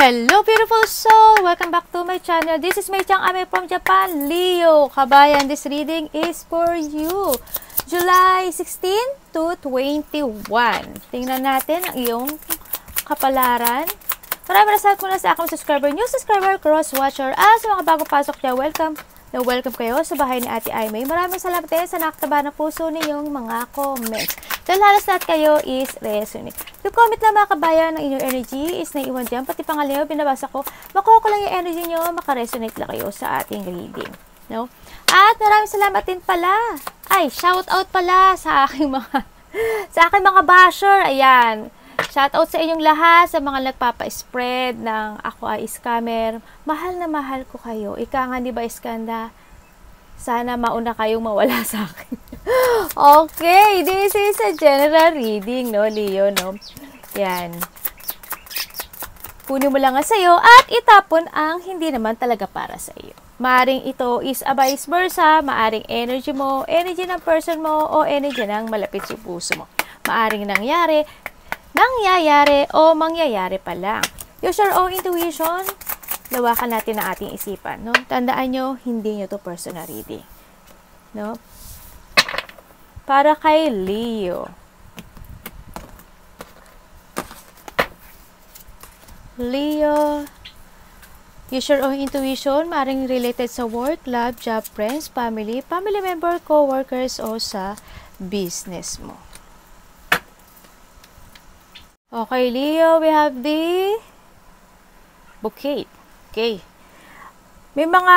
Hello beautiful soul! Welcome back to my channel. This is May Chang Ame from Japan. Leo, kabayan, this reading is for you. July 16 to 21. Tingnan natin ang iyong kapalaran. Maraming salamat muna sa akong subscriber, new subscriber, cross-watcher, sa mga bagong pasok dyan, welcome kayo sa bahay ni Ate Aimee. Maraming salamat din sa nakataba ng puso ninyong mga comments. Dahil halos lahat kayo is resonate. Yung comment na mga kabayan ng inyong energy is naiwan dyan. Pati pangalan nyo, binabasa ko. Makuha ko lang yung energy nyo, makaresonate lang kayo sa ating reading. No? At maraming salamat din pala. Shout out pala sa aking mga basher. Ayan. Shout out sa inyong lahat, sa mga nagpapa-spread ng ako ay scammer. Mahal na mahal ko kayo. Ika nga, di ba, Iskanda? Sana mauna kayong mawala sa akin. Okay, this is a general reading, no, Leo, no? Yan. Kunin mo lang nga sa'yo at itapon ang hindi naman talaga para sa iyo. Maaring ito is a vice versa, maaring energy mo, energy ng person mo, o energy ng malapit sa puso mo. Maaring nangyayari o mangyayari pa lang. Use your own intuition. Lawakan natin ang ating isipan, no? Tandaan nyo, hindi nyo to personal reading. No? Para kay Leo. Leo, use your own intuition. Maring related sa work, love, job, friends, family member, co-workers, o sa business mo. Okay, Leo, we have the bouquet. Okay. May mga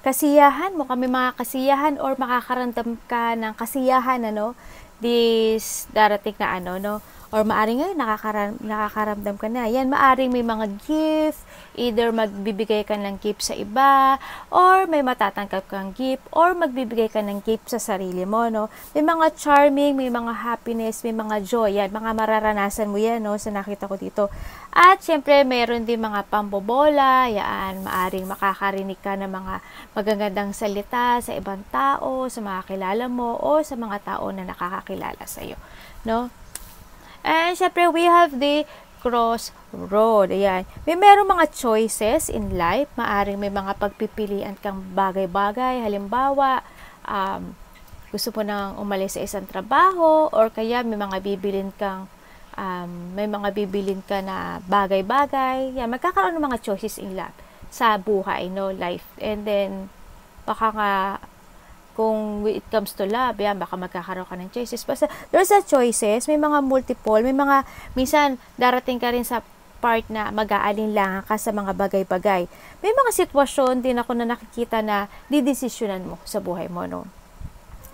kasiyahan mo, may mga kasiyahan or makakaramdam ka ng kasiyahan, ano, this darating na ano, no? Or maaring ngayon, nakakaramdam ka na. Yan, maaring may mga gift, either magbibigay ka ng gift sa iba, or may matatanggap kang gift, or magbibigay ka ng gift sa sarili mo, no? May mga charming, may mga happiness, may mga joy, yan, mga mararanasan mo yan, no, sa nakita ko dito. At, syempre, mayroon din mga pambobola, yan, maaring makakarinig ka ng mga magagandang salita sa ibang tao, sa mga kilala mo, o sa mga tao na nakakakilala sa iyo, no? And, syempre, we have the crossroad. Ayan. Meron mga choices in life. Maaring may mga pagpipilian kang bagay-bagay. Halimbawa, gusto mo nang umalis sa isang trabaho, or kaya may mga bibilin ka na bagay-bagay. Yan, magkakaroon ng mga choices in life sa buhay, no, life. And then, baka nga, kung it comes to love, yan, baka magkakaroon ka ng choices. Basta, there's a choices, may mga multiple, may mga, minsan, darating ka rin sa part na mag-aalinlangan ka sa mga bagay-bagay. May mga sitwasyon din ako na nakikita na didesisyonan mo sa buhay mo, no?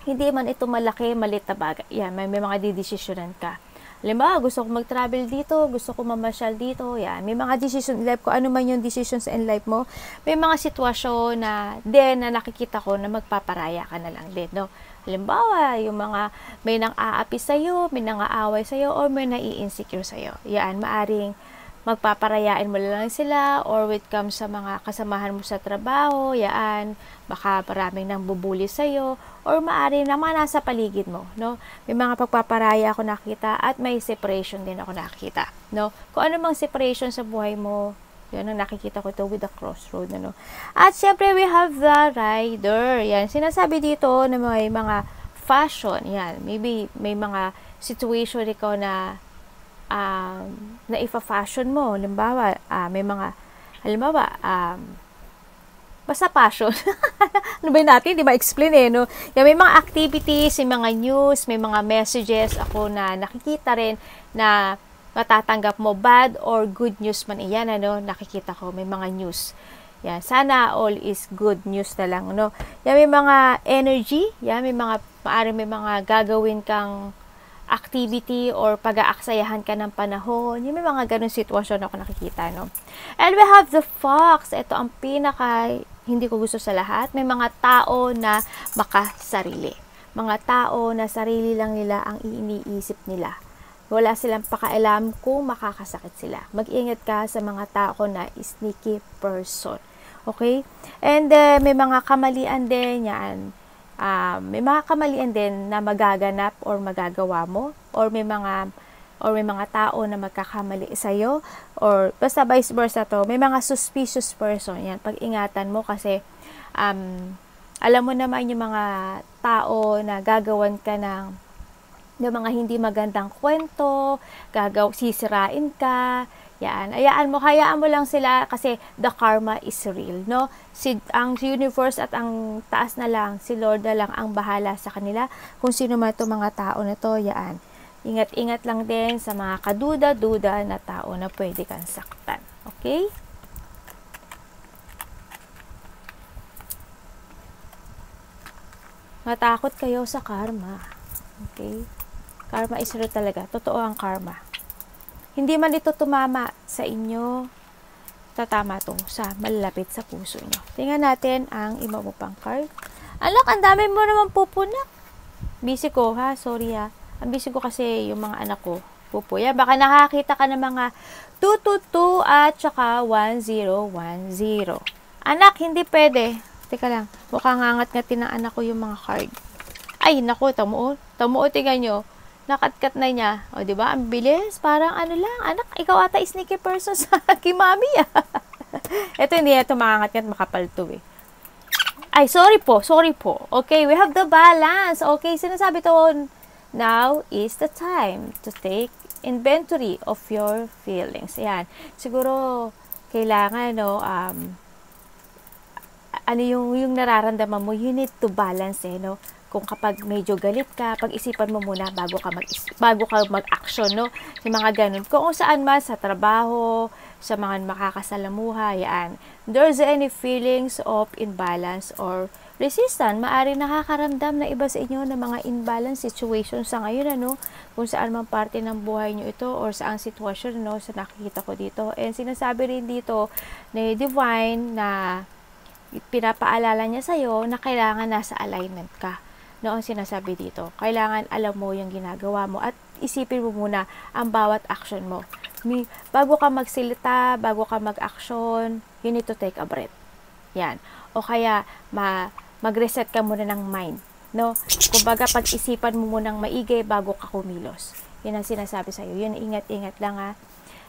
Hindi man ito malaki, malit na bagay. Yan, may mga didesisyonan ka. Halimbawa, gusto ko mag-travel dito, gusto ko mamasyal dito, yan. May mga decision in life ko, ano man yung decisions in life mo, may mga sitwasyon na nakikita ko na magpaparaya ka na lang din, no? Halimbawa, yung mga may nang-aapi sa'yo, may nang-aaway sa'yo, or may nai-insecure sa'yo. Yan, maaring magpaparayain mo lang sila, or with comes sa mga kasamahan mo sa trabaho, yan, baka maraming nang bubuli sa'yo, or maaari naman nasa paligid mo, no? May mga pagpaparaya ako nakita, at may separation din ako nakita, no? Kung ano mang separation sa buhay mo, yan ang nakikita ko ito with the crossroad, no? At syempre, we have the rider, yan, sinasabi dito na may mga fashion, yan, maybe may mga situation ikaw na ifa-fashion mo, halimbawa, basta passion. Ano ba natin? Di ba explain no? Yan, may mga activities, may mga news, may mga messages ako na nakikita rin na matatanggap mo, bad or good news man iyan, ano? Nakikita ko, may mga news. Yan, sana all is good news na lang, no? Yan, may mga energy, yan, may mga gagawin kang activity or pag-aaksayahan ka ng panahon. Yung may mga ganun sitwasyon ako nakikita, no? And we have the fox. Ito ang pinaka hindi ko gusto sa lahat. May mga tao na makasarili. Mga tao na sarili lang nila ang iniisip nila. Wala silang pakialam kung makakasakit sila. Mag-ingat ka sa mga tao na sneaky person. Okay? And may mga kamalian din yan. May mga kamalian din na magaganap or magagawa mo, or may mga or may mga tao na magkakamali sa'yo, or basta vice versa to, may mga suspicious person, yan, pag-ingatan mo kasi, alam mo naman yung mga tao na gagawan ka ng mga hindi magandang kwento, sisirain ka, yan, hayaan mo lang sila kasi the karma is real, no? Ang universe at ang taas na lang, si Lord na lang ang bahala sa kanila, kung sino man itong mga tao na to, yan. Ingat-ingat lang din sa mga kaduda-duda na tao na pwede kang saktan, okay? Matakot kayo sa karma, okay? Karma is real talaga, totoo ang karma. Hindi man ito tumama sa inyo, tatama to sa malalapit sa puso nyo. Tingnan natin ang iba mo pang card. Alok, ang dami mo naman pupunak. Busy ko ha, sorry ha. Ang busy ko kasi yung mga anak ko. Pupuya, baka nakakita ka ng mga 222 at saka 1010. Anak, hindi pwede. Teka lang, mukhang ngangat-ngatin ng anak ko yung mga card. Ay, naku, tamuo, tingnan nyo. Nakatkat na niya. O, diba? Ang bilis. Parang ano lang. Anak, ikaw ata sneaky person sa kimami. Ito, hindi ito makangat-ngat. Makapal to eh. Ay, sorry po. Okay, we have the balance. Okay, sinasabi to, now is the time to take inventory of your feelings. Ayan. Siguro, kailangan, no, ano yung nararamdaman mo, you need to balance, no? Kung kapag medyo galit ka, pag-isipan mo muna bago ka mag-action, no? Yung mga ganun. Kung saan man, sa trabaho, sa mga makakasalamuha, yan. There's any feelings of imbalance or resistance, maaari nakakaramdam na iba sa inyo ng mga imbalance situation sa ngayon, ano? Kung saan man parte ng buhay nyo ito or saang sitwasyon, no? Sa nakikita ko dito. And sinasabi rin dito na divine na pinapaalala niya sa'yo na kailangan nasa alignment ka. Noong sinasabi dito, kailangan alam mo yung ginagawa mo at isipin mo muna ang bawat action mo. Bago ka magsilita, bago ka mag-action, you need to take a breath. Yan. O kaya, mag-reset ka muna ng mind. No? Kumbaga, pag-isipan mo munang maigi bago ka kumilos. Yan ang sinasabi sa'yo. Yun, ingat-ingat lang ha.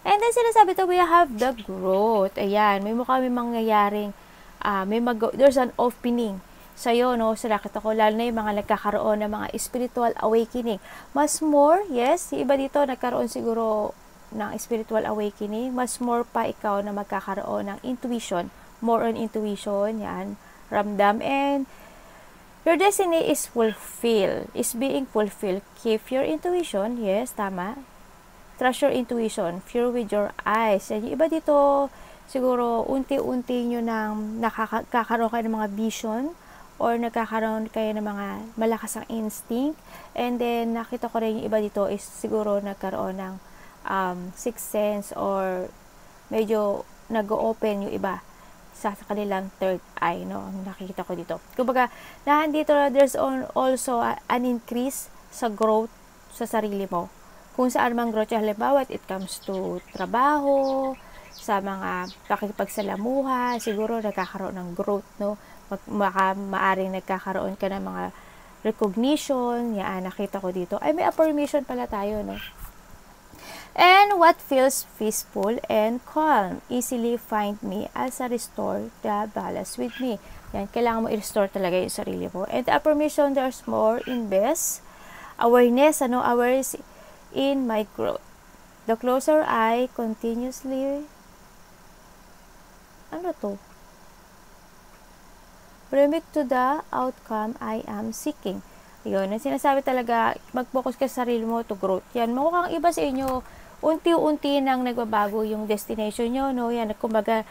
And then, sinasabi to, we have the growth. Ayan, may mangyayaring, there's an opening sa'yo, no? So, nakita ko, lalo na yung mga nagkakaroon ng mga spiritual awakening. Mas more, yes, yung iba dito nagkaroon siguro ng spiritual awakening. Mas more pa ikaw na magkakaroon ng intuition. More on intuition, yan, ramdam. And your destiny is being fulfilled. Keep your intuition, yes, tama. Trust your intuition. Fear with your eyes. Yan, yung iba dito, siguro, unti-unti nyo nang nakakaroon kayo ng mga vision or nagkakaroon kayo ng mga malakas ang instinct. And then, nakita ko rin yung iba dito is siguro nagkaroon ng sixth sense or medyo nag-open yung iba sa kanilang third eye, no? Ang nakikita ko dito. Kumbaga, dito there's also an increase sa growth sa sarili mo. Kung saan mang growth, halimbawa, it comes to trabaho, sa mga pakikipagsalamuha, siguro nagkakaroon ng growth, no? Maaring nagkakaroon ka ng mga recognition, yan, nakita ko dito. Ay, may affirmation pala tayo, no? And what feels peaceful and calm, easily find me as I restore the balance with me. Yan, kailangan mo i-restore talaga yung sarili mo. And the affirmation, there's more in best awareness, awareness in my growth. The closer I continuously, ano to? Bring me to the outcome I am seeking. Yun, ang sinasabi talaga, mag-focus ka sa sarili mo to growth. Yan, mukhang iba sa inyo, unti-unti nang nagbabago yung destination nyo, no? Yan, kumbaga,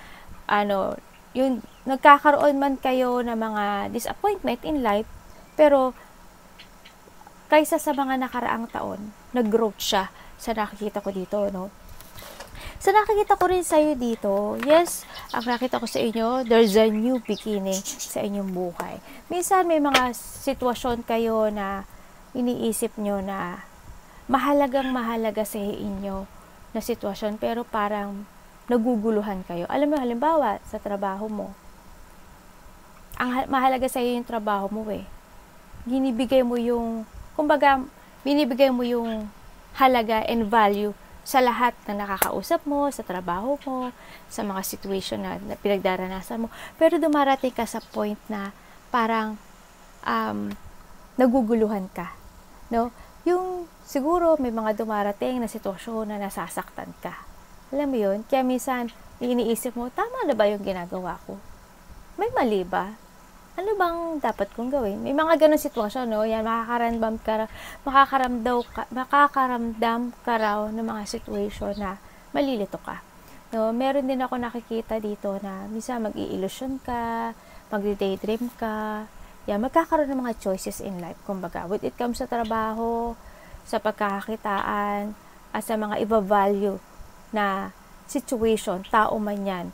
yung nagkakaroon man kayo ng mga disappointment in life, pero kaysa sa mga nakaraang taon, nag-growth siya sa nakikita ko dito, no? Sa nakikita ko rin sa'yo dito, yes, ang nakita ko sa inyo, there's a new beginning sa inyong buhay. Minsan may mga sitwasyon kayo na iniisip nyo na mahalaga sa inyo na sitwasyon, pero parang naguguluhan kayo. Alam mo, halimbawa, sa trabaho mo, ang mahalaga sa iyo yung trabaho mo eh. Binibigay mo yung halaga and value sa lahat na nakakausap mo, sa trabaho mo, sa mga situation na pinagdaranasan mo. Pero dumarating ka sa point na parang naguguluhan ka, no? Yung siguro may mga dumarating na sitwasyon na nasasaktan ka. Alam mo yun? Kaya minsan, iniisip mo, tama na ba yung ginagawa ko? May mali ba? Ano bang dapat kong gawin? May mga ganun sitwasyon, no? Yan, makakaramdam ka raw ng mga situation na malilito ka. No? Meron din ako nakikita dito na minsan mag-i-illusion ka, mag-daydream ka. Yan, magkakaroon ng mga choices in life. Kumbaga, when it comes sa trabaho, sa pagkakakitaan, at sa mga iba-value na situation, tao man yan,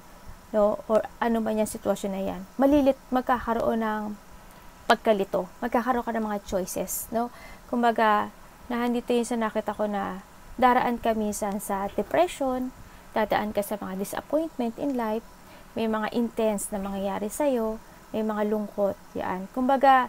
no, or ano man yung sitwasyon na yan, magkakaroon ng pagkalito, magkakaroon ka ng mga choices, no? Kumbaga, nahandito yun sa nakita ko na daraan ka minsan sa depression, dadaan ka sa mga disappointment in life, may mga intense na mangyayari sa'yo, may mga lungkot, yan. Kumbaga,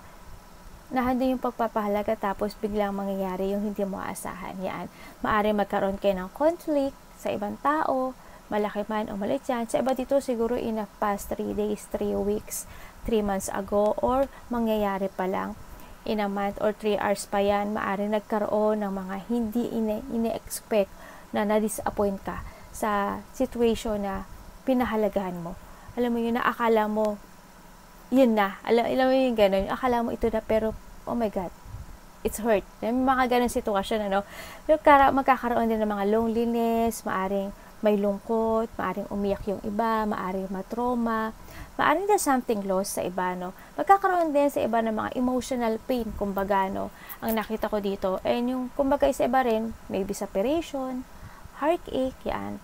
nahanda yung pagpapahalaga tapos biglang mangyayari yung hindi mo aasahan, yan. Maaari magkaroon kayo ng conflict sa ibang tao, malaki man o maliit yan. Sa iba dito siguro in the past 3 days, 3 weeks, 3 months ago, or mangyayari pa lang in a month or 3 hours pa yan, maaaring nagkaroon ng mga hindi ine-expect na na-disappoint ka sa situation na pinahalagahan mo. Alam mo yun, na akala mo, yun na. Alam mo yung gano'n, akala mo ito na, pero, oh my God, it's hurt. May mga gano'n sitwasyon, ano? Magkakaroon din ng mga loneliness, maaring may lungkot, maaring umiyak yung iba, maaring matrauma, maaring na something lost sa iba, no? Magkakaroon din sa iba ng mga emotional pain, kumbaga, no? Ang nakita ko dito, and yung, kumbaga, sa iba rin, maybe separation, heartache, yan.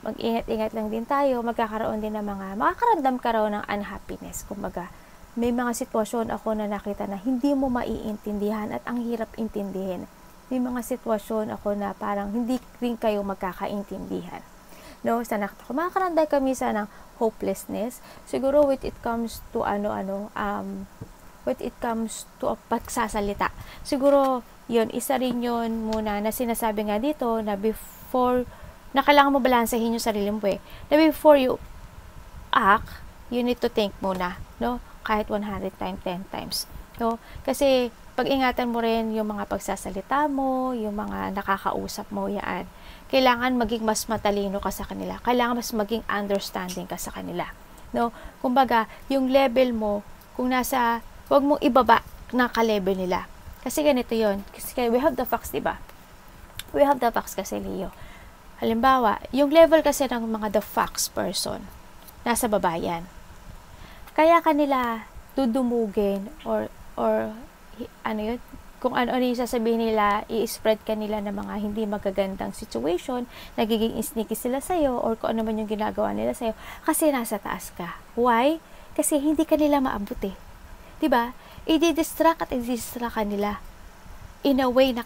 Mag-ingat-ingat lang din tayo, magkakaroon din ng mga, makakaramdam ka raw ng unhappiness, kumbaga. May mga sitwasyon ako na nakita na hindi mo maiintindihan at ang hirap intindihin. May mga sitwasyon ako na parang hindi rin kayo magkakaintindihan. No, sa nakita ko, makakaramdam kami ng hopelessness. Siguro when it comes to when it comes to a pagsasalita. Siguro, yun, isa rin yun muna na sinasabi nga dito na before, na kailangan mo balansehin yung sarili mo na before you act, you need to think muna, no? Kahit 100 times, 10 times. No? Kasi, pag-ingatan mo rin yung mga pagsasalita mo, yung mga nakakausap mo, yan. Kailangan maging mas matalino ka sa kanila. Kailangan mas maging understanding ka sa kanila. No? Kumbaga, yung level mo, kung huwag mong ibaba na ka-level nila. Kasi ganito yun. Kasi we have the facts, diba? We have the facts kasi, Leo. Halimbawa, yung level kasi ng mga the facts person, nasa baba yan. Kaya kanila dudumugin or ano yun, kung ano yung sasabihin nila, i-spread kanila ng mga hindi magagandang situation, nagiging sneaky sila sa'yo, or kung ano man yung ginagawa nila sa'yo, kasi nasa taas ka. Why? Kasi hindi kanila maabot diba? I-distract ka nila in a way na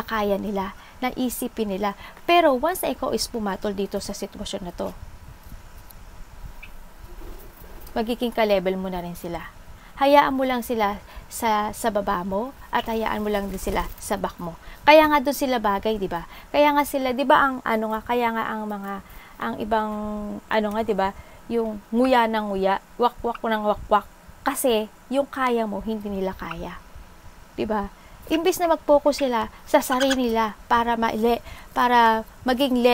kaya nila, na isipin nila. Pero once na ikaw is pumatol dito sa sitwasyon na to, magiging ka-level mo na rin sila. Hayaan mo lang sila sa baba mo at hayaan mo lang din sila sa back mo. Kaya nga doon sila bagay, 'di ba? Kaya nga sila, 'di ba, kaya nga ang ibang di ba, yung nguya ng nguya, wakwak ng wakwak, kasi yung kaya mo hindi nila kaya. 'Di ba? Imbes na mag-focus sila sa sarili nila para maging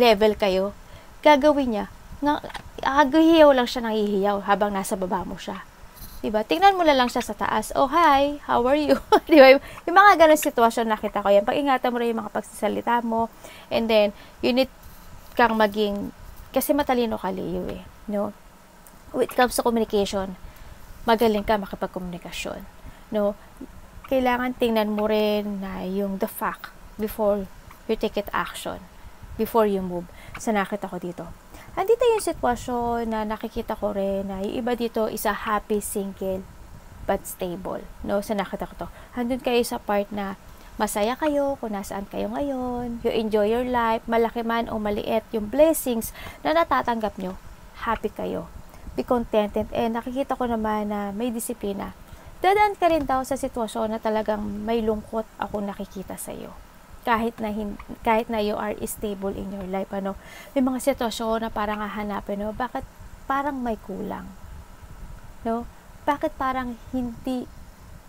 level kayo, gagawin niya hihiyaw lang siya ng hihiyaw habang nasa baba mo siya. Diba? Tingnan mo lang siya sa taas. Oh, hi, how are you? Diba? Yung mga ganun sitwasyon nakita ko yan. Pag-ingatan mo rin yung mga pagsasalita mo. And then, you need kang maging, kasi matalino ka, Leo no? When it comes to communication, magaling ka makipagkomunikasyon. No? Kailangan tingnan mo rin na yung the fact before you take it action. Before you move. Sa nakita ko dito. Andito yung sitwasyon na nakikita ko rin na yung iba dito is a happy single but stable. No, sa nakita ko to. Handun kayo sa part na masaya kayo kung nasaan kayo ngayon. You enjoy your life. Malaki man o maliit yung blessings na natatanggap nyo. Happy kayo. Be contented. And nakikita ko naman na may disiplina dadaan ka rin daw sa sitwasyon na talagang may lungkot ako nakikita sa iyo. Kahit na you are stable in your life, ano, may mga sitwasyon na parang hahanapin, no, bakit parang may kulang, no? Bakit parang hindi,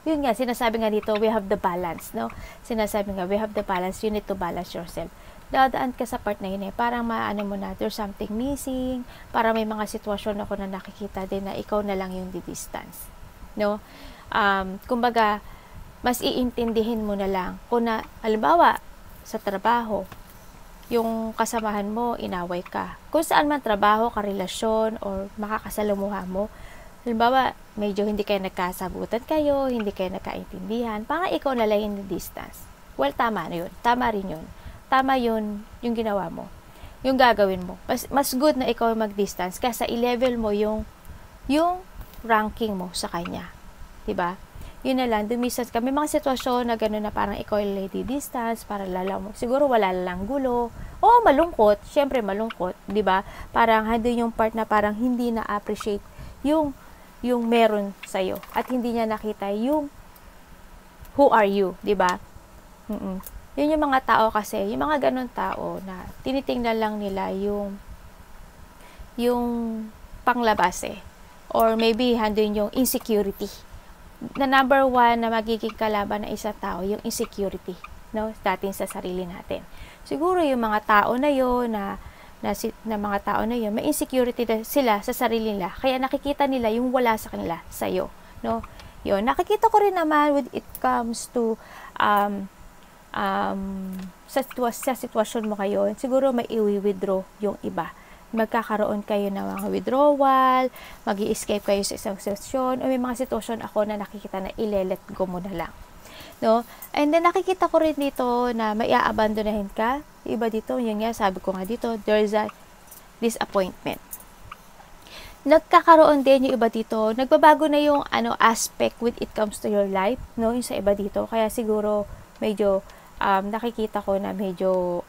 yun nga, sinasabi nga dito, we have the balance, no? Sinasabi nga, we have the balance, you need to balance yourself. Dadaan ka sa part na yun, parang maano mo na, there's something missing, para may mga sitwasyon ako na nakikita din na ikaw na lang yung di-distance, no? Kumbaga, mas iintindihin mo na lang, kung na, halimbawa, sa trabaho, yung kasamahan mo, inaway ka. Kung saan man trabaho, karelasyon, or makakasalamuha mo, halimbawa, medyo hindi kayo nagkasabutan kayo, hindi kayo nagkaintindihan, parang ikaw na lang yung distance. Well, tama na yun. Tama rin yun. Tama yun yung ginawa mo. Yung gagawin mo. Mas good na ikaw mag-distance kasi i-level mo yung ranking mo sa kanya. Diba? Yun na lang, dumisas ka. May mga sitwasyon na gano'n na parang ikaw yung lady distance, para lala mo. Siguro wala lang gulo. Oo, malungkot. Siyempre, malungkot. Diba? Parang handun yung part na parang hindi na-appreciate yung meron sa'yo. At hindi niya nakita yung who are you. Diba? Yun yung mga tao kasi, yung mga gano'n tao na tinitingnan lang nila yung panglabas Or maybe handun yung insecurity. Na number one na magiging kalaban ng isang tao, yung insecurity, no, natin sa sarili natin. Siguro yung mga tao na yun, na mga tao na yun, may insecurity sila sa sarili nila, kaya nakikita nila yung wala sa kanila, sa'yo, no. Yun, nakikita ko rin naman when it comes to sa sitwasyon mo kayo, siguro may i-withdraw yung iba. Magkakaroon kayo ng mga withdrawal, mag-i-escape kayo sa isang sitwasyon, o may mga sitwasyon ako na nakikita na i-let go mo na lang. No? And then nakikita ko rin dito na may i-abandonahin ka. Iba dito, yun nga, sabi ko nga dito, there's a disappointment. Nagkakaroon din yung iba dito, nagbabago na yung aspect when it comes to your life, no? Yung sa iba dito, kaya siguro medyo nakikita ko na medyo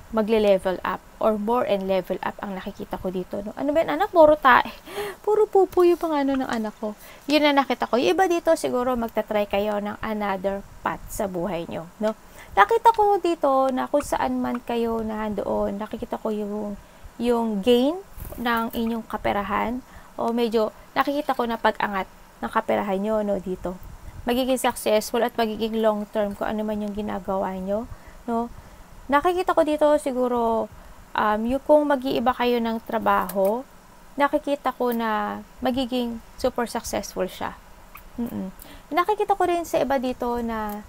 magle-level up or more and level up ang nakikita ko dito, no? Ano ba yan, anak? Puro pupo yung ng anak ko. Yun na nakita ko. Yung iba dito, siguro magta-try kayo ng another path sa buhay nyo, no? Nakita ko dito na kung saan man kayo nandoon, nakikita ko yung gain ng inyong kaperahan, o medyo nakikita ko na pag-angat ng kaperahan nyo, no, dito. Magiging successful at magiging long term kung ano man yung ginagawa nyo, no? Nakikita ko dito siguro, yung kung mag-iiba kayo ng trabaho, nakikita ko na magiging super successful siya. Nakikita ko rin sa iba dito na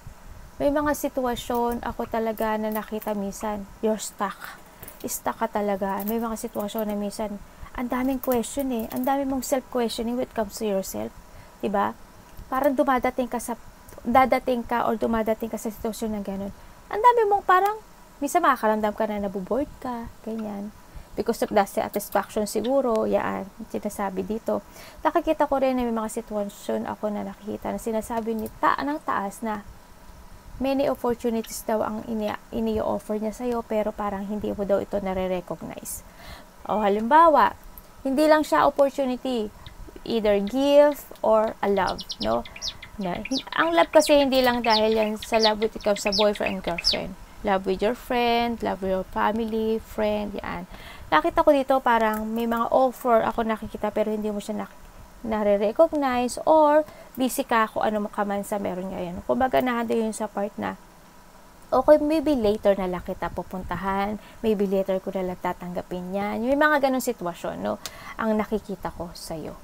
may mga sitwasyon ako talaga na nakita minsan, you're stuck. Stuck ka talaga. May mga sitwasyon na minsan, ang daming question ang daming mong self-questioning when it comes to yourself. Diba? Parang dumadating ka sa sitwasyon na gano'n. Ang dami mong parang, minsan makakaramdam ka na nabuboard ka, ganyan. Because of that satisfaction siguro, yan, sinasabi dito. Nakikita ko rin na may mga sitwasyon ako na nakikita na sinasabi ng taas na many opportunities daw ang ini-offer niya sa'yo, pero parang hindi mo daw ito nare-recognize. O halimbawa, hindi lang siya opportunity, either gift or a love, no? Ang love kasi hindi lang dahil yan sa love with ikaw sa boyfriend and girlfriend. Love with your friend, love with your family, friend, yan. Nakita ko dito parang may mga offer ako nakikita pero hindi mo siya nare-recognize, or busy ka kung ano mo ka man sa meron ngayon. Kumbaga nahanda yun sa part na, okay, maybe later na lang kita pupuntahan, maybe later ko na lang tatanggapin yan. May mga ganong sitwasyon, no, ang nakikita ko sa'yo.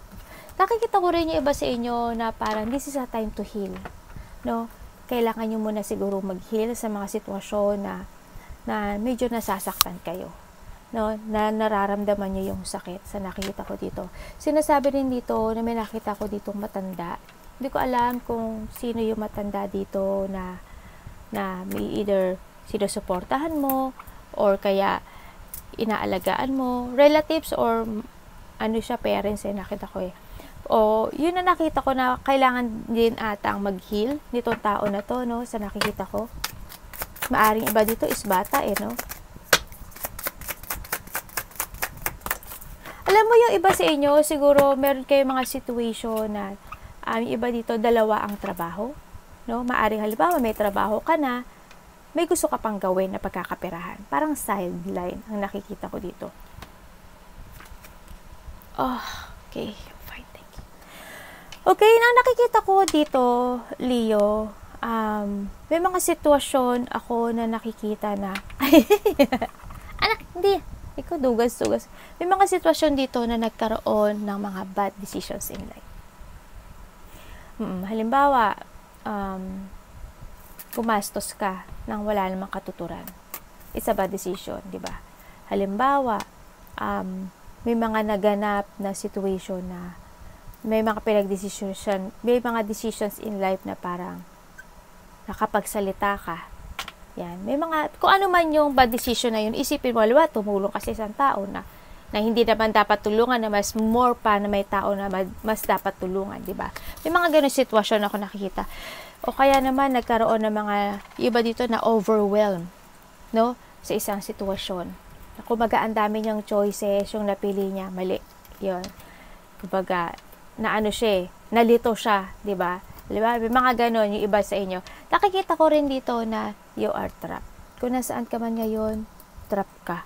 Nakikita ko rin yung iba sa inyo na parang this is a time to heal, no. Kailangan nyo muna siguro mag-heal sa mga sitwasyon na medyo nasasaktan kayo, no, na nararamdaman nyo yung sakit sa nakikita ko dito. Sinasabi rin dito na may nakita ko dito matanda. Hindi ko alam kung sino yung matanda dito na may either sinusuportahan mo or kaya inaalagaan mo, relatives or siya, parents nakita ko O, yun na nakita ko na kailangan din atang mag-heal nitong tao na to, no, sa nakikita ko. Maaring iba dito is bata, no. Alam mo yung iba sa inyo, siguro meron kayong mga situation na Yung iba dito, dalawa ang trabaho. No? Maaring halimbawa, may trabaho ka na, may gusto ka pang gawin na pagkakaperahan. Parang sideline ang nakikita ko dito. Oh, okay. Fine, thank you. Okay, ang nakikita ko dito, Leo, may mga sitwasyon ako na nakikita na, anak, hindi, ikaw dugas. May mga sitwasyon dito na nagkaroon ng mga bad decisions in life. Halimbawa, gumastos ka nang wala namang katuturan. It's a bad decision, di ba? Halimbawa, may mga naganap na situation na may mga may mga decisions in life na parang nakapagsalita ka. Yan. May mga, kung ano man yung bad decision na yun, isipin mo, tumulong kasi isang tao na hindi naman dapat tulungan, na mas more pa na may tao na mas dapat tulungan, di ba? May mga ganung sitwasyon ako nakikita. O kaya naman nagkaroon ng mga iba dito na overwhelm, no? Sa isang sitwasyon. Kumbaga, ang dami niyang choices, yung napili niya, mali. Yun. Kumbaga, nalito siya, di ba? Diba? May mga ganon yung iba sa inyo. Nakikita ko rin dito na you are trapped. Kung nasaan ka man ngayon, trap ka.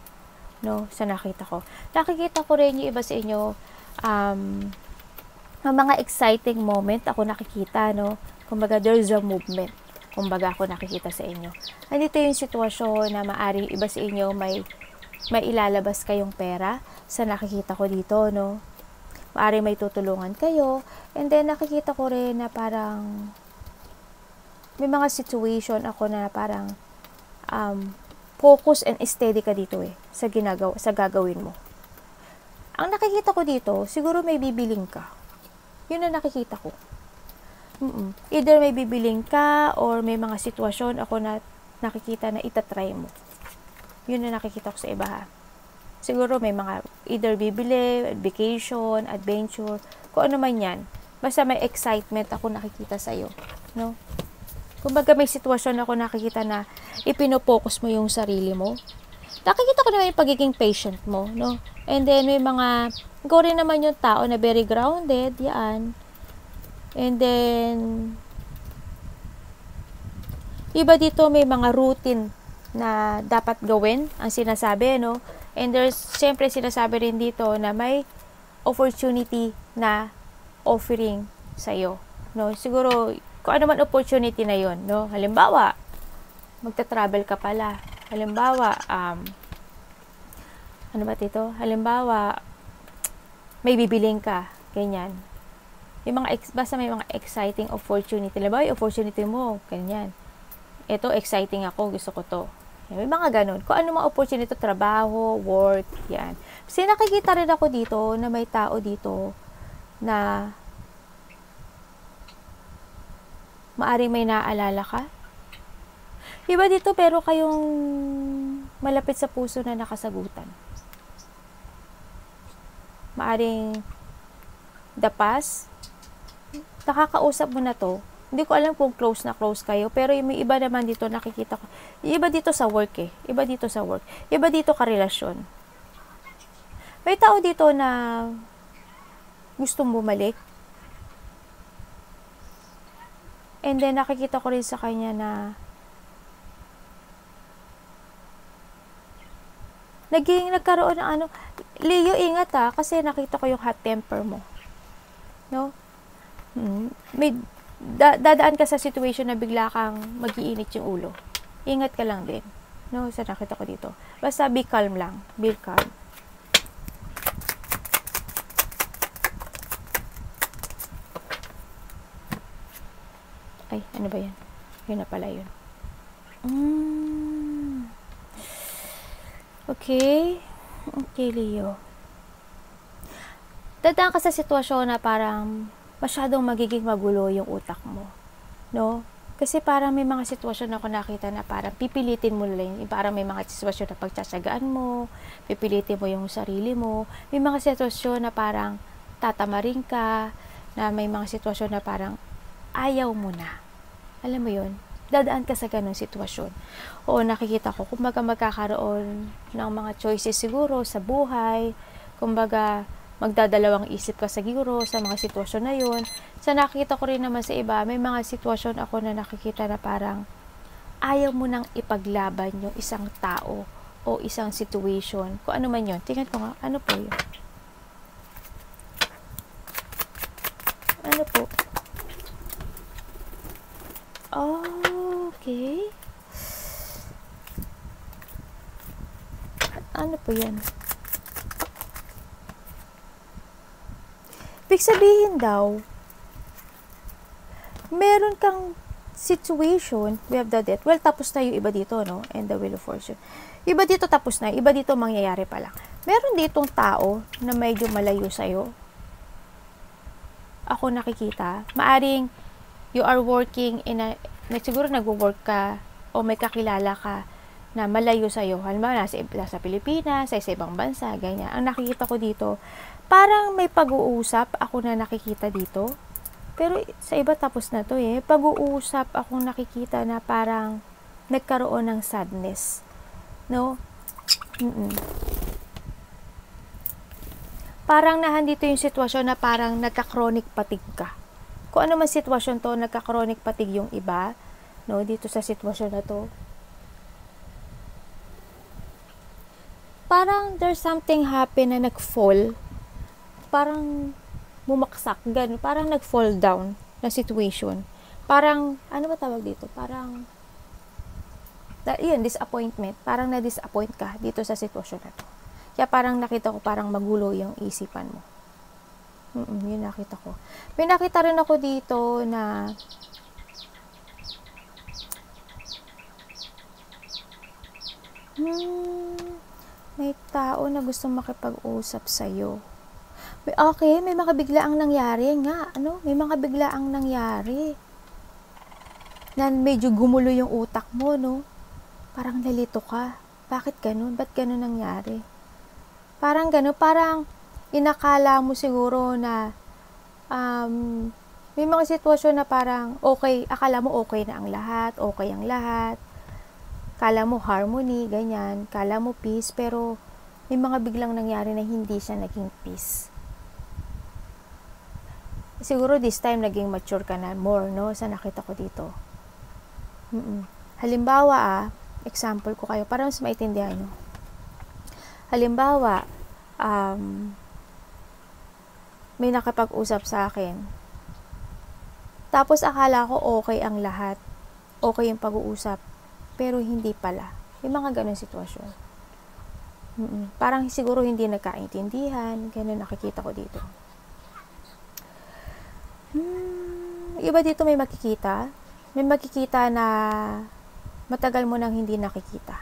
No? Sa nakita ko. Nakikita ko rin yung iba sa inyo, mga exciting moment ako nakikita, no? Kumbaga, there's a movement. Kumbaga, ako nakikita sa inyo. Nandito yung sitwasyon na maaring iba sa inyo may ilalabas kayong pera sa nakikita ko dito, no? Maaring may tutulungan kayo. And then, nakikita ko rin na parang may mga situation ako na parang focus and steady ka dito sa gagawin mo. Ang nakikita ko dito, siguro may bibiling ka. Yun ang nakikita ko. Either may bibiling ka or may mga sitwasyon ako na nakikita na itatry mo. Yun ang nakikita ko sa iba, ha. Siguro may mga either bibili, vacation, adventure, kung ano man yan. Basta may excitement ako nakikita sa'yo, no? Kumbaga may sitwasyon ako nakikita na ipinopokus mo yung sarili mo. Nakikita ko naman yung pagiging patient mo, no? And then may mga, ikaw rin naman yung tao na very grounded, yan. And then, iba dito may mga routine na dapat gawin, ang sinasabi, no? And there's, syempre sinasabi rin dito na may opportunity na offering sa'yo, no? Siguro, kung ano man opportunity na yon, no? Halimbawa, magta-travel ka pala. Halimbawa, ano ba dito? Halimbawa, may bibiling ka, ganyan. Yung mga, basta may mga exciting opportunity. Halimbawa, yung opportunity mo, ganyan. Ito, exciting ako, gusto ko to. May mga ganun. Kung ano mga opportunity, trabaho, work, yan. Kasi nakikita rin ako dito na may tao dito na maaring may naaalala ka. Iba dito, pero kayong malapit sa puso na nakasagutan. Maaring the past, nakakausap mo na to. Hindi ko alam kung close na close kayo, pero may iba naman dito nakikita ko. Iba dito sa work Iba dito sa work. Iba dito karelasyon. May tao dito na gustong bumalik. And then nakikita ko rin sa kanya na nagkaroon ng Leo, ingat kasi nakita ko yung hot temper mo. No? May dadaan ka sa situation na bigla kang mag-iinit yung ulo. Ingat ka lang din. No, sa nakita ko dito. Basta be calm lang. Be calm. Ay, ano ba yan? Yun na pala yun. Okay. Okay, Leo. Dadaan ka sa sitwasyon na parang masyadong magiging magulo yung utak mo, no? Kasi parang may mga sitwasyon ako nakita na parang pipilitin mo lang, parang may mga sitwasyon na pagtsatsagaan mo, pipilitin mo yung sarili mo, may mga sitwasyon na parang tatamarin ka, na may mga sitwasyon na parang ayaw mo na. Alam mo yun? Dadaan ka sa ganung sitwasyon. Oo, nakikita ko, kumbaga magkakaroon ng mga choices siguro sa buhay, kumbaga magdadalawang isip ka siguro sa mga sitwasyon na yun. Sa nakikita ko rin naman sa iba, may mga sitwasyon ako na nakikita na parang ayaw mo nang ipaglaban yung isang tao o isang situation. Kung ano man yun. Tingnan ko nga, ano po yun? Ano po? Okay. Ano po yan? Ibig sabihin daw, meron kang situation, we have the death. Well, tapos na yung iba dito, no? And the wheel of fortune. Iba dito tapos na, iba dito mangyayari pa lang. Meron ditong tao na medyo malayo sa'yo. Ako nakikita. Maaring you are working in a, siguro nag-work ka o may kakilala ka na malayo sa'yo. Halimbawa, nasa Pilipinas, sa ibang bansa, ganyan. Ang nakikita ko dito, parang may pag-uusap ako na nakikita dito. Pero sa iba tapos na to eh. Pag-uusap akong nakikita na parang nagkaroon ng sadness. No? Parang nahandito yung sitwasyon na parang nagka-chronic fatigue ka. Kung ano man sitwasyon to, nagka-chronic fatigue yung iba. No? Dito sa sitwasyon na to. Parang there's something happen na nag-fall. Parang bumaksak, ganun. Parang nag-fall down na situation. Parang, ano ba tawag dito? Parang, yun, disappointment. Parang na-disappoint ka dito sa sitwasyon na to. Kaya parang nakita ko, parang magulo yung isipan mo. Yun nakita ko. May nakita rin ako dito na may tao na gusto makipag-usap sa'yo. Okay, may mga biglaang nangyari nga. Ano? May mga biglaang nangyari. Na medyo gumulo yung utak mo, no? Parang nalito ka. Bakit ganun? Ba't ganun nangyari? Parang ganun. Parang inakala mo siguro na may mga sitwasyon na parang okay, akala mo okay na ang lahat, okay ang lahat. Kala mo harmony, ganyan. Kala mo peace, pero may mga biglang nangyari na hindi siya naging peace. Siguro this time naging mature ka na more, no? Sa nakita ko dito. Halimbawa, example ko kayo, para mas maintindihan nyo. Halimbawa, may nakapag-usap sa akin. Tapos akala ko okay ang lahat. Okay yung pag-uusap. Pero hindi pala. May mga ganun sitwasyon. Parang siguro hindi nagkaintindihan. Ganun nakikita ko dito. Iba dito may makikita. May makikita na matagal mo nang hindi nakikita.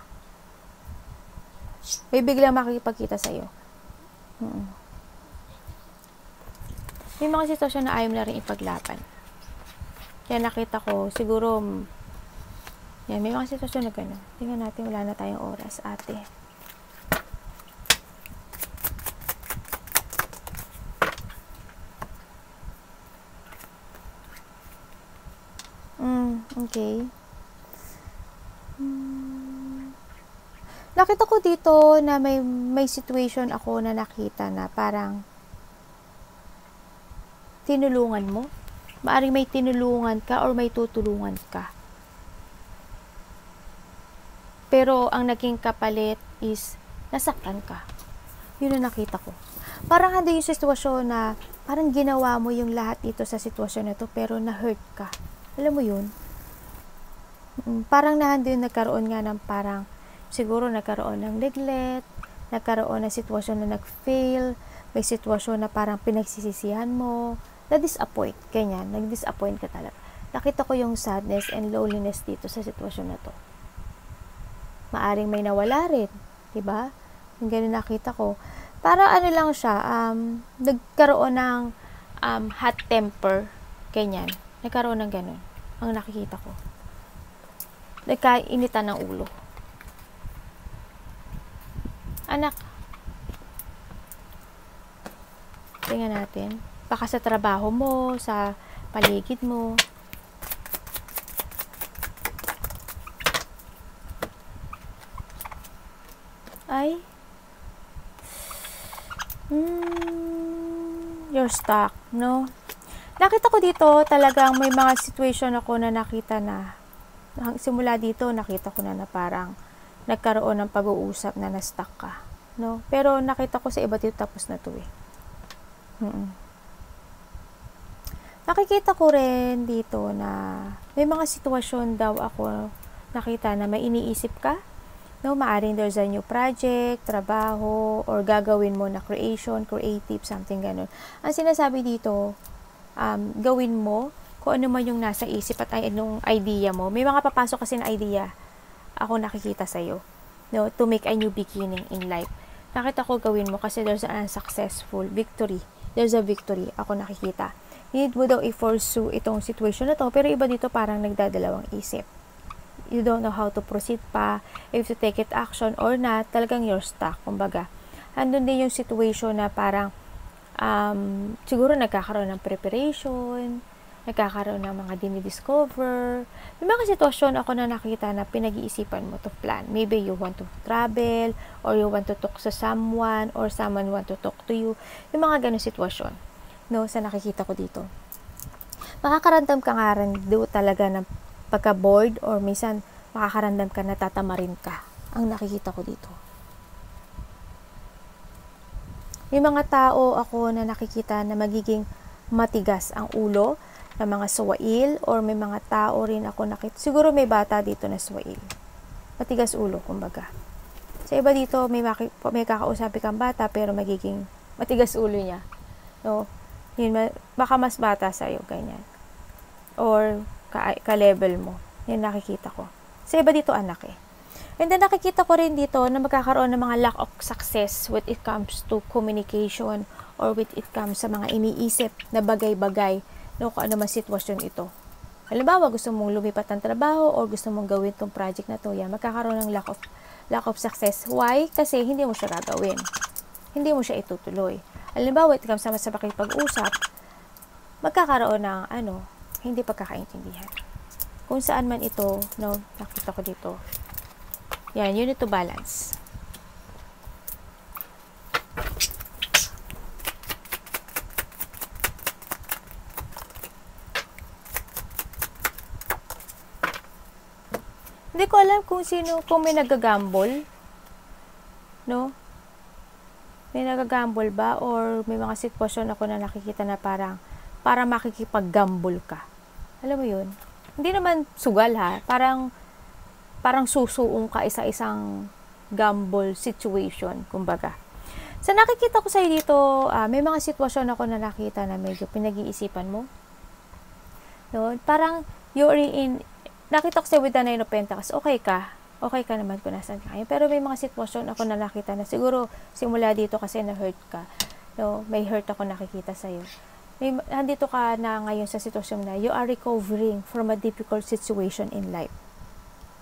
May biglang makikipagkita sa'yo. May mga sitwasyon na ayaw na rin ipaglaban. Kaya nakita ko, siguro, yan, may mga sitwasyon na gano'n. Tingnan natin, wala na tayong oras, ate. Okay. Nakita ko dito na may situation ako na nakita na parang tinulungan mo. Maaring may tinulungan ka or may tutulungan ka. Pero ang naging kapalit is nasaktan ka. Yun ang nakita ko. Parang hindi yung sitwasyon na parang ginawa mo yung lahat dito sa sitwasyon na to pero na-hurt ka. Alam mo yun? Parang nahando yung nagkaroon nga ng parang siguro nagkaroon ng neglect, nagkaroon ng sitwasyon na nag-fail, may sitwasyon na parang pinagsisisihan mo, na-disappoint, ganyan, nag-disappoint ka talaga. Nakita ko yung sadness and loneliness dito sa sitwasyon na to. Maaring may nawala rin, diba? Yung ganun nakita ko. Para ano lang siya, nagkaroon ng hot temper, ganyan. Nagkaroon ng ganun, ang nakikita ko. Nagkainitan ng ulo. Anak, tingnan natin. Baka sa trabaho mo, sa paligid mo. Ay. you're stuck, no? Nakita ko dito, talagang may mga situation ako na nakita na, simula dito, nakita ko na parang nagkaroon ng pag-uusap na na-stuck ka, no? Pero nakita ko sa iba dito, tapos na to eh. Nakikita ko rin dito na may mga sitwasyon daw ako nakita na may iniisip ka, no? Maaring there's a new project, trabaho, or gagawin mo na creative, something ganun. Ang sinasabi dito, gawin mo kung ano man yung nasa isip at anong idea mo. May mga papasok kasi na idea ako nakikita sa'yo, no? To make a new beginning in life. Nakita ko gawin mo kasi there's an unsuccessful victory. There's a victory ako nakikita. Need mo daw i-pursue itong situation na to, pero iba dito parang nagdadalawang isip. You don't know how to proceed pa, if to take it action or not, talagang you're stuck. Kumbaga, andun din yung situation na parang siguro nagkakaroon ng preparation, nagkakaroon ng mga dinidiscover. May mga sitwasyon ako na nakita na pinag-iisipan mo to plan. Maybe you want to travel, or you want to talk sa someone, or someone want to talk to you. Yung mga ganun sitwasyon, no, sa nakikita ko dito. Makakaramdam ka nga rin do talaga ng pagka-bored, or minsan makakaramdam ka na tatamarin ka. Ang nakikita ko dito. May mga tao ako na nakikita na magiging matigas ang ulo, na mga suwail, or may mga tao rin ako nakita. Siguro may bata dito na suwail. Matigas ulo, kumbaga. Sa iba dito, may kakausapin kang bata, pero magiging matigas ulo niya. No? Yun, baka mas bata sa'yo, ganyan. Or ka-level mo. Yun nakikita ko. Sa iba dito, anak eh. And then, nakikita ko rin dito na magkakaroon ng mga lack of success when it comes to communication, or when it comes sa mga iniisip na bagay-bagay, no, kung ano man sitwasyon ito. Halimbawa, gusto mong lumipat ng trabaho, or gusto mong gawin tong project na to, yan, magkakaroon ng lack of success. Why? Kasi hindi mo siya gagawin. Hindi mo siya itutuloy. Halimbawa, it comes sa pakipag-usap, magkakaroon ng hindi pagkakaintindihan. Kung saan man ito, no, nakita ko dito. Yan, you need to balance. Hindi ko alam kung may nagagamble, no? May nagagamble ba, or may mga sitwasyon ako na nakikita na para makikipag-gamble ka. Alam mo yun? Hindi naman sugal ha, parang susuong ka isa-isang gamble situation, kumbaga. Sa nakikita ko sa'yo dito, may mga sitwasyon ako na nakita na medyo pinag-iisipan mo. No? Parang you're in, nakita ko sa'yo with the Nine of Pentacles, okay ka naman kung nasan ka. Pero may mga sitwasyon ako na nakita na siguro simula dito kasi na-hurt ka. No? May hurt ako nakikita sa'yo. Nandito ka na ngayon sa sitwasyon na you are recovering from a difficult situation in life.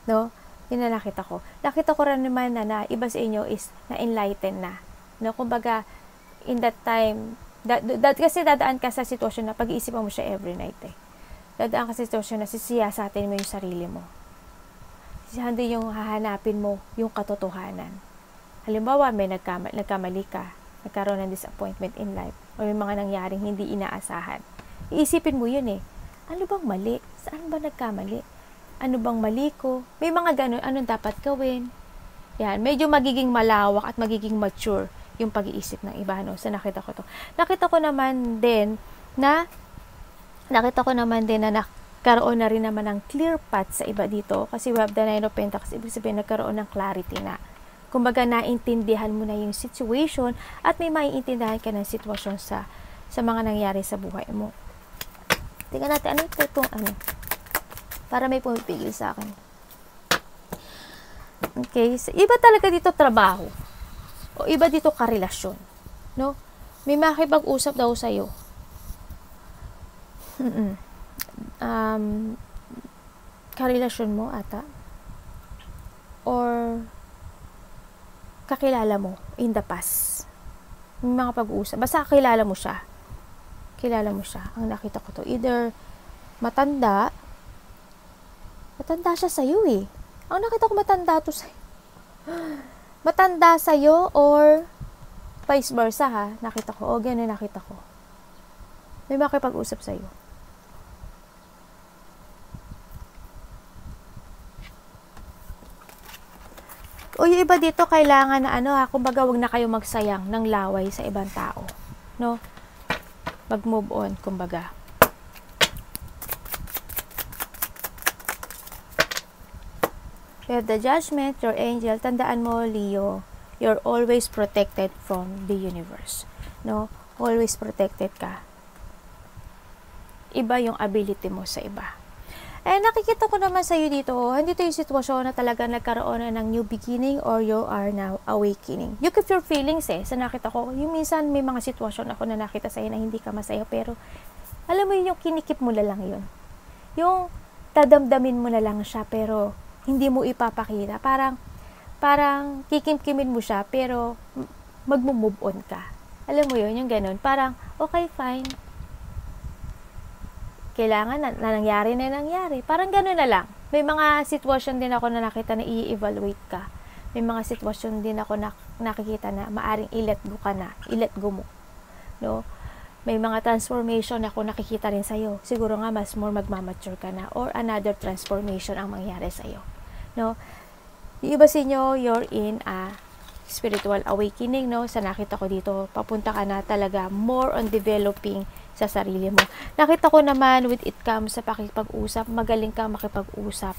No? Yun na nakita ko. Nakita ko rin naman na iba sa inyo is na-enlighten na. No? Kumbaga, in that time, kasi dadaan ka sa sitwasyon na pag-iisipan mo siya every night eh. Dadaan ka sa sitwasyon na sisiyasatin mo yung sarili mo. Hindi yung hahanapin mo yung katotohanan. Halimbawa, may nagkamali ka, nagkaroon ng disappointment in life, o may mga nangyaring hindi inaasahan. Iisipin mo yun eh. Ano bang mali? Saan ba nagkamali? Ano bang mali ko? May mga ganun, anong dapat gawin? Yan, medyo magiging malawak at magiging mature yung pag-iisip ng iba, no? So, nakita ko to. Nakita ko naman din na nagkaroon na rin naman ng clear path sa iba dito. Kasi we have the Nine of Pentacles, ibig sabihin nagkaroon ng clarity na. Kumbaga, naintindihan mo na yung situation at may maiintindihan ka ng sitwasyon sa mga nangyari sa buhay mo. Tingnan natin, ano ito para may pumipigil sa akin. Okay, so, iba talaga dito trabaho. O iba dito karelasyon. No? May makipag-usap daw sa'yo. Karelasyon mo ata. Or kakilala mo in the past. May mga pag-uusap. Basta kakilala mo siya. Kilala mo siya. Ang nakita ko to. Either matanda siya sa'yo eh. Ang nakita ko matanda to sa'yo. Matanda sa'yo or vice versa ha. Nakita ko. O, ganun nakita ko. May makipag-usap sa'yo. O yung iba dito, kailangan na kumbaga wag na kayo magsayang ng laway sa ibang tao. No? Mag-move on, kumbaga. You have the Judgment, your angel. Tandaan mo, Leo, you're always protected from the universe. No? Always protected ka. Iba yung ability mo sa iba. Eh, nakikita ko naman sa'yo dito, hindi ito yung sitwasyon na talaga nagkaroon na ng new beginning or you are now awakening. You keep your feelings sa nakita ko. Yung minsan may mga sitwasyon ako na nakita sa'yo na hindi ka masaya, pero alam mo yung kinikip mo na lang yun. Yung dadamdamin mo na lang siya, pero hindi mo ipapakita. Parang kikimkimin mo siya, pero mag-move on ka. Alam mo yun, yung ganun. Parang, okay, fine. Kailangan na nangyari. Parang gano'n na lang. May mga sitwasyon din ako na nakita na i-evaluate ka. May mga sitwasyon din ako na nakikita na maaring i-let go ka na. I-let go mo. No? May mga transformation ako nakikita rin sa'yo. Siguro nga mas more magmamature ka na or another transformation ang mangyari sa'yo. No? Yung iba sa inyo, you're in a spiritual awakening, no? Sa nakita ko dito, papunta ka na talaga more on developing sa sarili mo. Nakita ko naman, with it comes sa pakipag-usap, magaling kang makipag-usap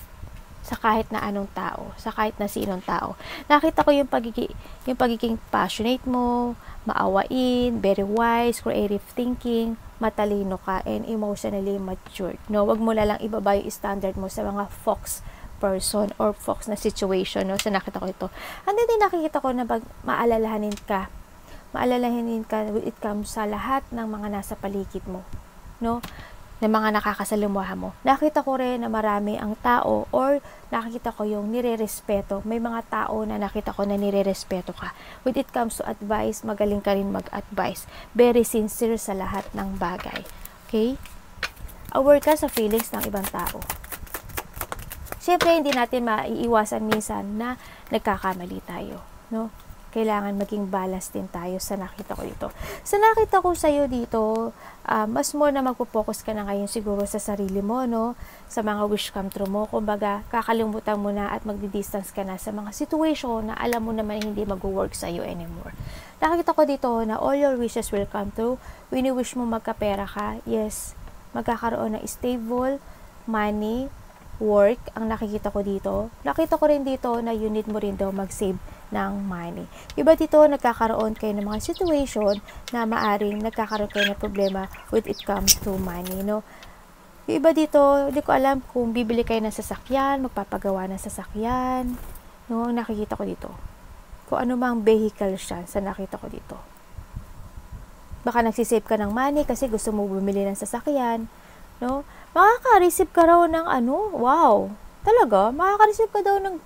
sa kahit na anong tao, sa kahit na sinong tao. Nakita ko yung pagiging passionate mo, maawain, very wise, creative thinking, matalino ka, and emotionally matured. No, wag mo na lang ibaba yung standard mo sa mga fox person or fox na situation, no? So nakita ko ito. And then nakikita ko na maalalahanin ka when it comes sa lahat ng mga nasa paligid mo, no? Na mga nakakasalamuha mo. Nakita ko rin na marami ang tao or nakikita ko yung nirerespeto. May mga tao na nakita ko na nirerespeto ka. When it comes to advice, magaling ka rin mag-advise. Very sincere sa lahat ng bagay. Okay? Aware ka sa feelings ng ibang tao. Siyempre, hindi natin maiiwasan minsan na nagkakamali tayo, no? Kailangan maging balance din tayo sa nakita ko dito. Sa nakita ko sa'yo dito, mas more na magpo-focus ka na ngayon siguro sa sarili mo, no? Sa mga wish come true mo. Kumbaga, kakalimutan mo na at magdi-distance ka na sa mga situation na alam mo naman hindi mag-work sa'yo anymore. Nakita ko dito na all your wishes will come true. Wini-wish mo magkapera ka, yes, magkakaroon ng stable money, work, ang nakikita ko dito. Nakita ko rin dito na you need mo rin daw mag-save ng money. Iba dito, nagkakaroon kayo ng mga situation na maaring nagkakaroon kayo ng problema when it comes to money, no? Iba dito, hindi ko alam kung bibili kayo ng sasakyan, magpapagawa ng sasakyan, no? Nakikita ko dito. Kung ano mang vehicle siya, sa nakita ko dito. Baka nagsisave ka ng money kasi gusto mo bumili ng sasakyan, no? Makaka-receive ka raw ng wow, talaga, makaka-receive ka daw ng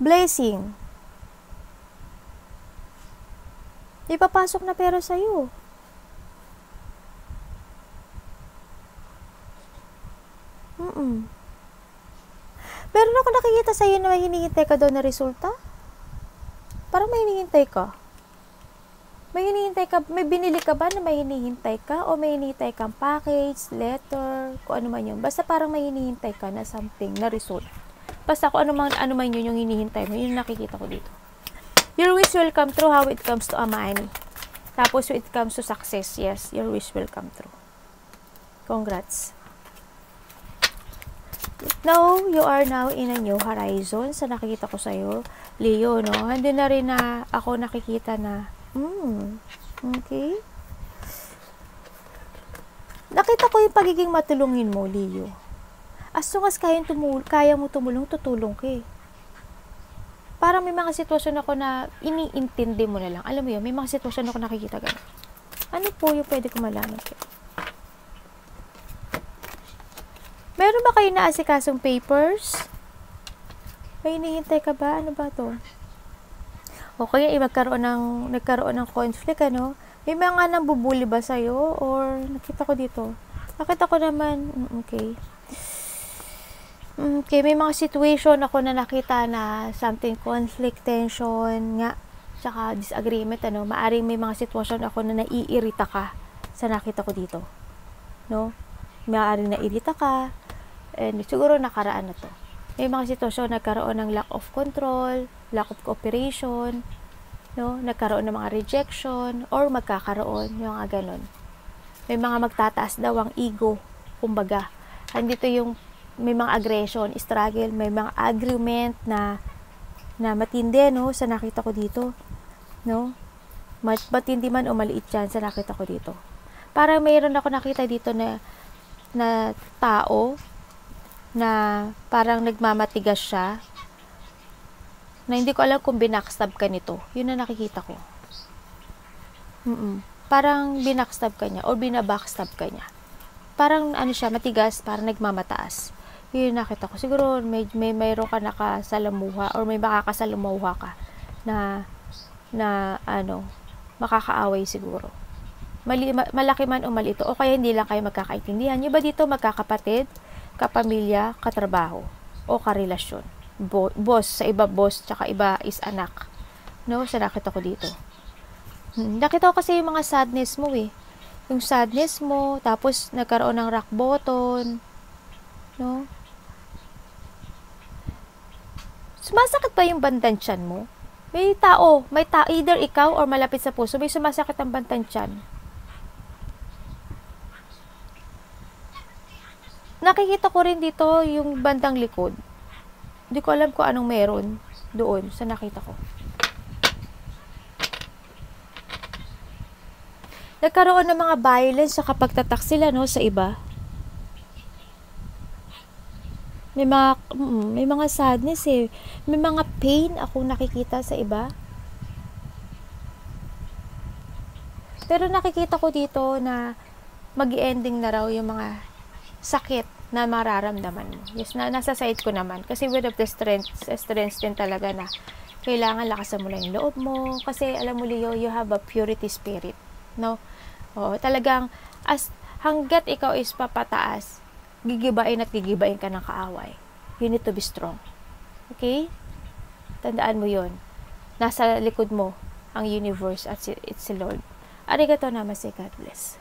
blessing. Ipapasok na pera sa'yo. Meron ako nakikita sa'yo na may hinihintay ka daw na resulta. Parang may hinihintay ka. May binili ka ba na may hinihintay ka? O may hinihintay kang package, letter, kung ano man yun. Basta parang may hinihintay ka na something, na result. Basta kung ano man yun yung hinihintay mo, yun yung nakikita ko dito. Your wish will come true how it comes to a money. Tapos when it comes to success, yes, your wish will come true. Congrats. Now, you are now in a new horizon. Sa nakikita ko sa'yo, Leo, no? Hindi na rin na ako nakikita na okay. Nakita ko yung pagiging matulungin mo, Leo. As long as kaya mo tumulong, tutulong ka eh. Parang may mga sitwasyon ako na iniintindi mo na lang. Alam mo yun, may mga sitwasyon ako nakikita gano'n. Ano po yung pwede ko malaman kayo? Meron ba kayo naasikasong papers? May hinihintay ka ba? Ano ba to? Okay, nagkaroon ng conflict, ano? May mga nambubuli ba sa'yo? Or, nakita ko dito. Nakita ko naman, okay. Okay, may mga situation ako na nakita na something conflict, tension, nga, tsaka disagreement, ano? Maaring may mga sitwasyon ako na naiirita ka sa nakita ko dito. No? Maaari na irita ka, and siguro nakaraan na to. May mga sitwasyon nagkaroon ng lack of control, lack of cooperation, no? Nagkaroon ng mga rejection, or magkakaroon, yung mga ganun. May mga magtataas daw ang ego, kumbaga. Andito yung may mga aggression, struggle, may mga argument na matindi, no? Sa nakita ko dito, no? Matindi man o maliit yan sa nakita ko dito. Parang mayroon ako nakita dito na tao na parang nagmamatigas siya, na hindi ko alam kung binackstab ka nito. Yun na nakikita ko. Parang binackstab ka niya or binabackstab ka niya. Parang ano siya, matigas, parang nagmamataas. Yun nakita ko. Siguro mayroon ka nakasalamuha or may makakasalamuha ka na makakaaway siguro. Malaki man o maliit, o kaya hindi lang kayo magkakaintindihan. Yung ba dito magkakapatid, kapamilya, katrabaho, o karelasyon. Boss, sa iba boss, tsaka iba is anak. No? Sa nakita ko dito. Nakita ko kasi yung mga sadness mo eh. Yung sadness mo, tapos nagkaroon ng rock bottom. No? Sumasakit ba yung bandang tiyan mo? May tao, either ikaw or malapit sa puso, may sumasakit ang bandang tiyan. Nakikita ko rin dito yung bandang likod. Hindi ko alam kung anong meron doon sa nakita ko. Nagkaroon ng mga violence sa kapagtatak sila, no, sa iba. May mga sadness eh. May mga pain akong nakikita sa iba. Pero nakikita ko dito na mag-ending na raw yung mga sakit na mararamdaman mo. Yes, nasa side ko naman. Kasi word of the strength din talaga na kailangan lakasan mo lang yung loob mo. Kasi alam mo, Leo, you have a purity spirit. No? Talagang, hanggat ikaw is papataas, gigibain ka ng kaaway. You need to be strong. Okay? Tandaan mo yon. Nasa likod mo ang universe at it's si Lord. Arigato namaste, God bless.